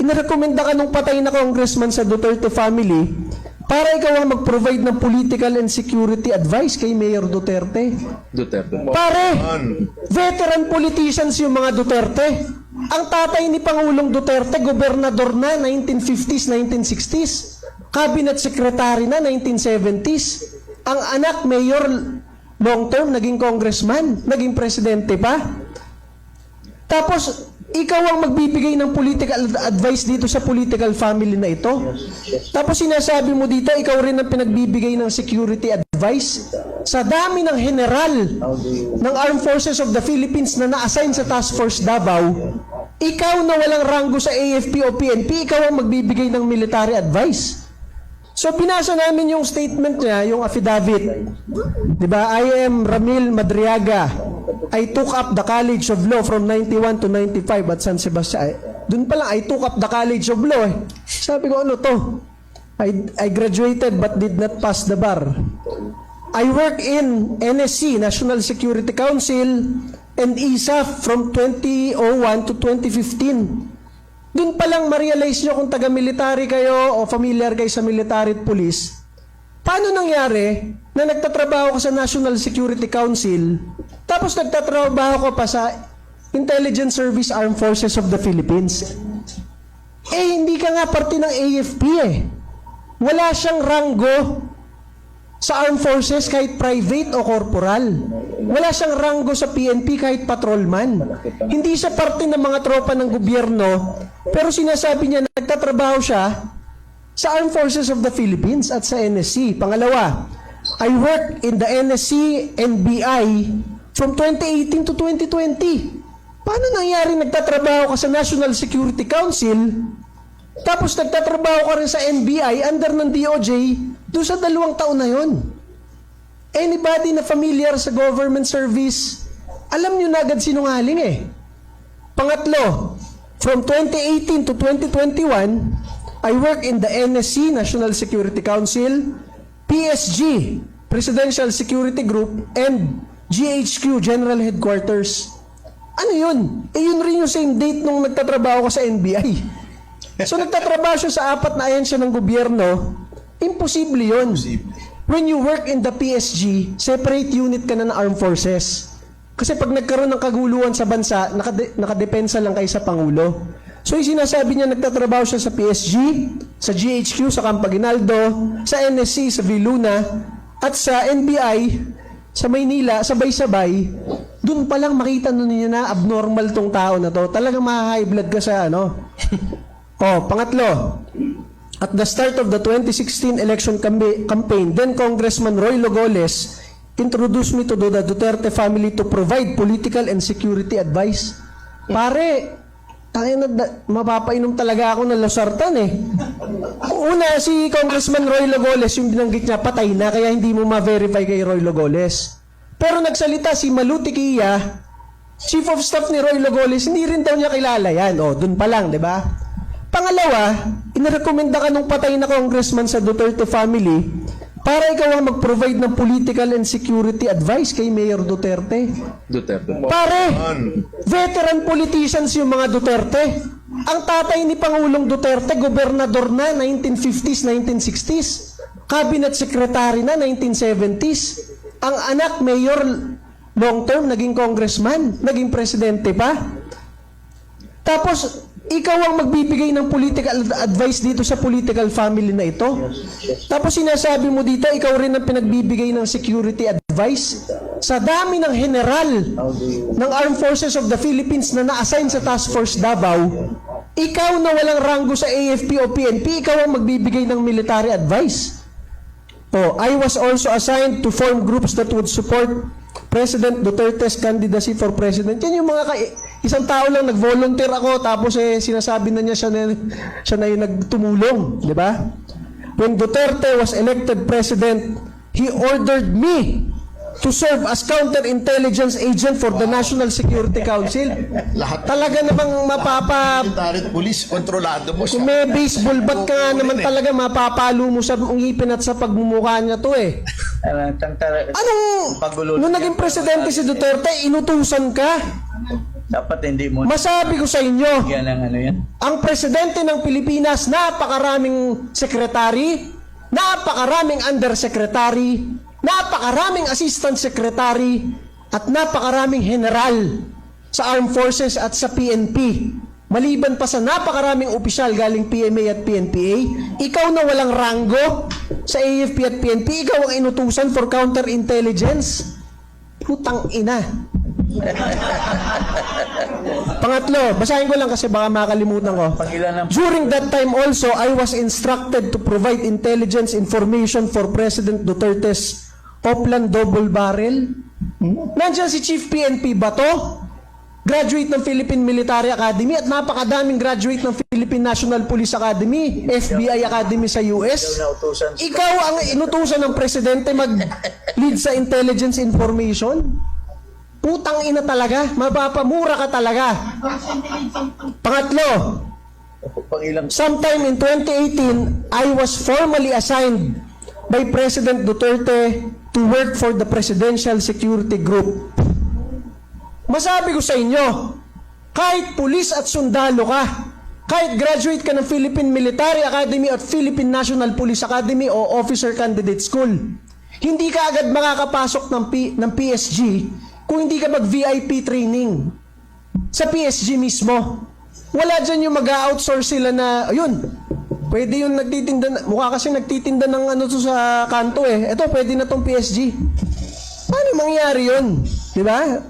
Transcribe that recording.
inarekomenda ka nung patay na congressman sa Duterte family para ikaw ang mag-provide ng political and security advice kay Mayor Duterte. Pare, veteran politicians yung mga Duterte. Ang tatay ni Pangulong Duterte, gobernador na 1950s, 1960s. Cabinet secretary na 1970s. Ang anak, mayor, long-term, naging congressman, naging presidente pa. Tapos, ikaw ang magbibigay ng political advice dito sa political family na ito. Tapos sinasabi mo dito, ikaw rin ang pinagbibigay ng security advice sa dami ng general ng Armed Forces of the Philippines na na-assign sa Task Force Davao. Ikaw na walang ranggo sa AFP o PNP, ikaw ang magbibigay ng military advice. So binasa namin yung statement niya, yung affidavit. Diba? I am Ramil Madriaga. I took up the College of Law from 91 to 95 at San Sebastian. Doon pa lang, I took up the College of Law. Sabi ko, ano to? I graduated but did not pass the bar. I work in NSC, National Security Council, and ISAF from 2001 to 2015. Doon pa lang ma-realize nyo kung taga-military kayo o familiar kayo sa military at police. Paano nangyari na nagtatrabaho ka sa National Security Council tapos nagtatrabaho ka pa sa Intelligence Service Armed Forces of the Philippines? Eh, hindi ka nga parte ng AFP eh. Wala siyang ranggo sa Armed Forces kahit private o corporal. Wala siyang ranggo sa PNP kahit patrolman. Hindi siya parte ng mga tropa ng gobyerno, pero sinasabi niya na nagtatrabaho siya sa Armed Forces of the Philippines at sa NSC. Pangalawa, I work in the NSC NBI from 2018 to 2020. Paano nangyari nagtatrabaho ka sa National Security Council, tapos nagtatrabaho ka rin sa NBI under ng DOJ doon sa 2 taon na yon? Anybody na familiar sa government service, alam nyo na agad sinungaling eh. Pangatlo, from 2018 to 2021, I work in the NSC, National Security Council, PSG, Presidential Security Group, and GHQ, General Headquarters. Ano yun? Eh yun rin yung same date nung nagtatrabaho ko sa NBI. So nagtatrabaho siya sa 4 na ahensya ng gobyerno, imposible yun. When you work in the PSG, separate unit ka na ng armed forces. Kasi pag nagkaroon ng kaguluhan sa bansa, nakadepensa lang kayo sa Pangulo. So yung sinasabi niya, nagtatrabaho siya sa PSG, sa GHQ, sa Camp Aguinaldo, sa NSC, sa Viluna, at sa NBI, sa Maynila, sabay-sabay. Doon pa lang makita ninyo na abnormal tong tao na to. Talagang ma-high blood ka sa ano. Pangatlo, at the start of the 2016 election campaign, then Congressman Roy Logoles introduced me to the Duterte family to provide political and security advice. Pare, mapapainom talaga ako ng losartan eh. Una, si Congressman Roy Logoles, yung binanggit niya, patay na, kaya hindi mo ma-verify kay Roy Logoles. Pero nagsalita si Malu Tiquia, Chief of Staff ni Roy Logoles, hindi rin daw niya kilala yan. Dun pa lang, di ba? Pangalawa, inarekomenda ka nung patay na congressman sa Duterte family para ikaw ang mag-provide ng political and security advice kay Mayor Duterte. Pare, veteran politicians yung mga Duterte. Ang tatay ni Pangulong Duterte, gobernador na 1950s, 1960s. Cabinet secretary na 1970s. Ang anak, mayor, long-term, naging congressman, naging presidente pa. Tapos, ikaw ang magbibigay ng political advice dito sa political family na ito. Tapos sinasabi mo dito, ikaw rin ang pinagbibigay ng security advice sa dami ng general ng Armed Forces of the Philippines na na-assign sa Task Force Davao. Ikaw na walang ranggo sa AFP o PNP, ikaw ang magbibigay ng military advice. I was also assigned to form groups that would support President Duterte's candidacy for president. Yan yung mga isang tao lang nag-volunteer ako, tapos sinasabi na niya siya na yung nagtumulong, di ba? When Duterte was elected president, he ordered me to serve as counterintelligence agent for the National Security Council. Lahat talaga namang military police, kontrolado mo siya. Kung may baseball bat ka nga naman talaga, mapapalo mo sa ngipin at sa pagmumukha niya to eh. Nung naging presidente si Duterte, inutusan ka. Dapat hindi mo Masabi ko sa inyo, yan ang ano yan. ang presidente ng Pilipinas, napakaraming sekretary, napakaraming undersecretary, napakaraming assistant secretary, at napakaraming general sa Armed Forces at sa PNP. Maliban pa sa napakaraming opisyal galing PMA at PNPA, ikaw na walang ranggo sa AFP at PNP, ikaw ang inutusan for counterintelligence. Putang ina. Pangatlo, basahin ko lang kasi baka makalimutan ko. Pangilan ng During that time also, I was instructed to provide intelligence information for President Duterte's Oplan Double Barrel. Nandiyan si Chief PNP Bato, graduate ng Philippine Military Academy, at napakadaming graduate ng Philippine National Police Academy, FBI Academy sa US. nautusan. Ikaw ang inutusan ng presidente mag-lead sa intelligence information? Putang ina talaga, mapapamura ka talaga. Pangatlo, Pangilang sometime in 2018, I was formally assigned by President Duterte to work for the Presidential Security Group. Masabi ko sa inyo, kahit pulis at sundalo ka, kahit graduate ka ng Philippine Military Academy at Philippine National Police Academy o Officer Candidate School, hindi ka agad makakapasok ng PSG kung hindi ka mag-VIP training sa PSG mismo. Wala dyan yung mag-outsource sila na, ayun, pwede yung nagtitinda, mukha kasi nagtitinda ng ano to sa kanto eh. Ito, pwede na tong PSG. Paano mangyari yun? Diba?